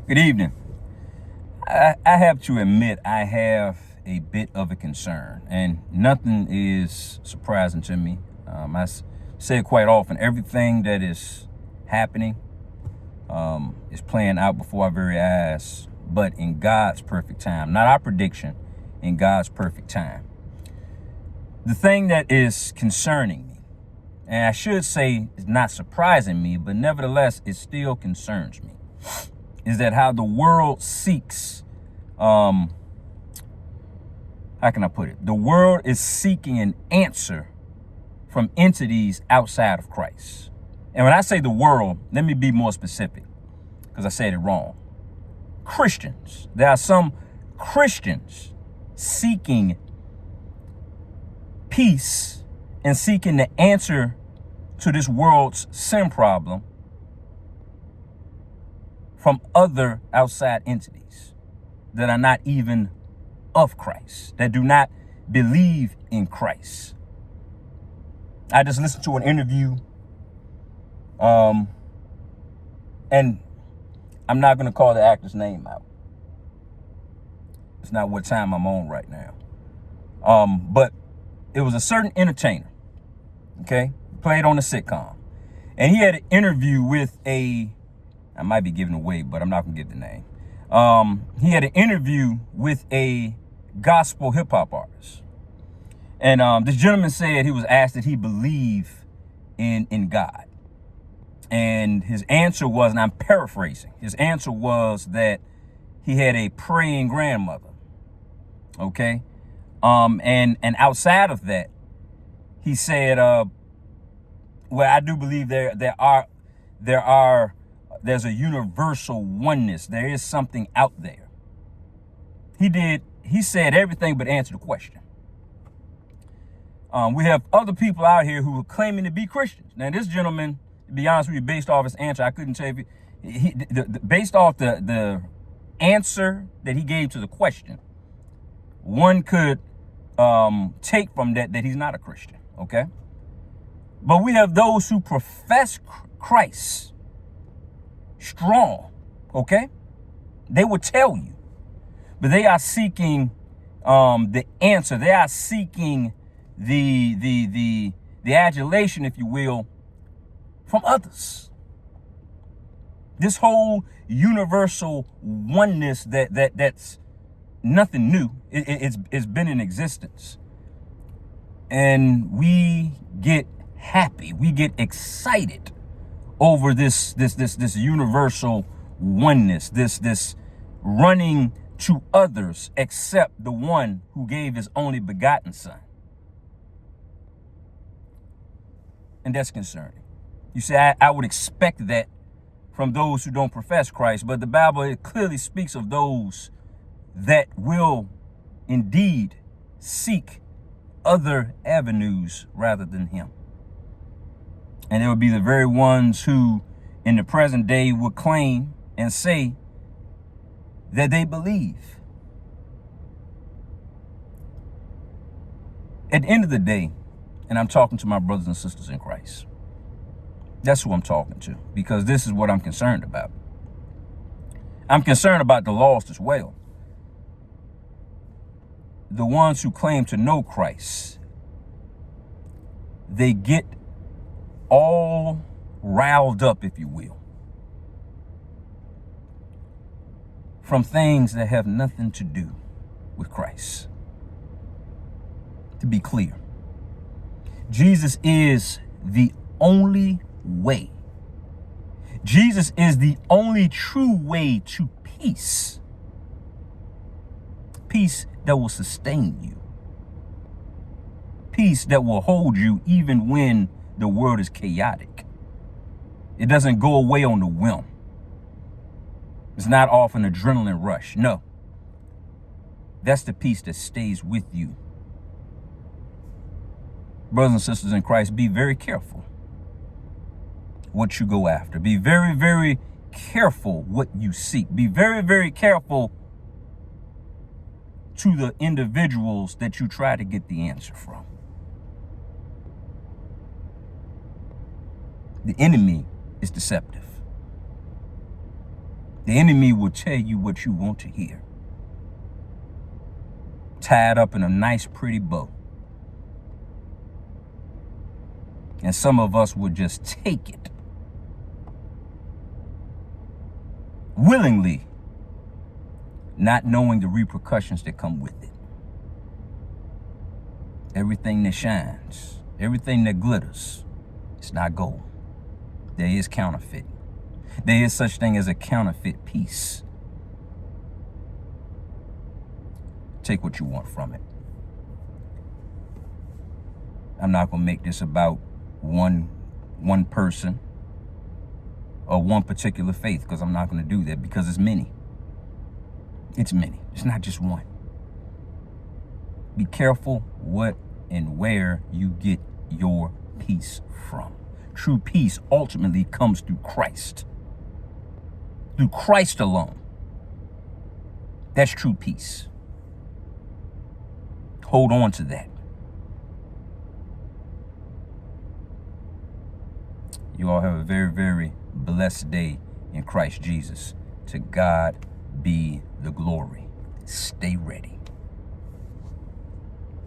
Good evening. I have to admit I have a bit of a concern, and nothing is surprising to me. Say it quite often. Everything that is happening is playing out before our very eyes, but in God's perfect time, not our prediction, in God's perfect time. The thing that is concerning me, and I should say is not surprising me, but nevertheless, it still concerns me, is that how the world seeks, how can I put it? The world is seeking an answer from entities outside of Christ. And when I say the world, let me be more specific, because I said it wrong. Christians. There are some Christians seeking peace and seeking the answer to this world's sin problem from other outside entities that are not even of Christ, that do not believe in Christ. I just listened to an interview, and I'm not going to call the actor's name out. It's not what time I'm on right now. But it was a certain entertainer, okay, played on a sitcom, and he had an interview with I might be giving away, but I'm not going to give the name. He had an interview with a gospel hip hop artist. And this gentleman said he was asked that he believe in God. And his answer was, and I'm paraphrasing, his answer was that he had a praying grandmother. Okay. And outside of that, he said, well, I do believe there's a universal oneness. There is something out there. He said everything but answer the question. We have other people out here who are claiming to be Christians. Now, this gentleman, to be honest with you, based off his answer, I couldn't tell you. Based off the answer that he gave to the question, one could take from that he's not a Christian, okay? But we have those who profess Christ strong, okay? They will tell you, but they are seeking the answer. They are seeking the adulation, if you will, from others. This whole universal oneness that's nothing new. It's been in existence, and we get happy. We get excited over this universal oneness. This running to others except the one who gave his only begotten son. And that's concerning. You see, I would expect that from those who don't profess Christ, but the Bible, it clearly speaks of those that will indeed seek other avenues rather than him. And it would be the very ones who in the present day would claim and say that they believe. At the end of the day, and I'm talking to my brothers and sisters in Christ, that's who I'm talking to, because this is what I'm concerned about. I'm concerned about the lost as well. The ones who claim to know Christ, they get all riled up, if you will, from things that have nothing to do with Christ. To be clear, Jesus is the only way. Jesus is the only true way to peace. Peace that will sustain you. Peace that will hold you even when the world is chaotic. It doesn't go away on the whim. It's not off an adrenaline rush. No. That's the peace that stays with you. Brothers and sisters in Christ, be very careful what you go after. Be very, very careful what you seek. Be very, very careful to the individuals that you try to get the answer from. The enemy is deceptive. The enemy will tell you what you want to hear, tied up in a nice, pretty bow. And some of us would just take it willingly, not knowing the repercussions that come with it. Everything that shines, everything that glitters, it's not gold. There is counterfeit. There is such thing as a counterfeit peace. Take what you want from it. I'm not going to make this about one person or one particular faith, because I'm not going to do that, because it's many. It's many. It's not just one. Be careful what and where you get your peace from. True peace ultimately comes through Christ. Through Christ alone. That's true peace. Hold on to that. You all have a very, very blessed day in Christ Jesus. To God be the glory. Stay ready.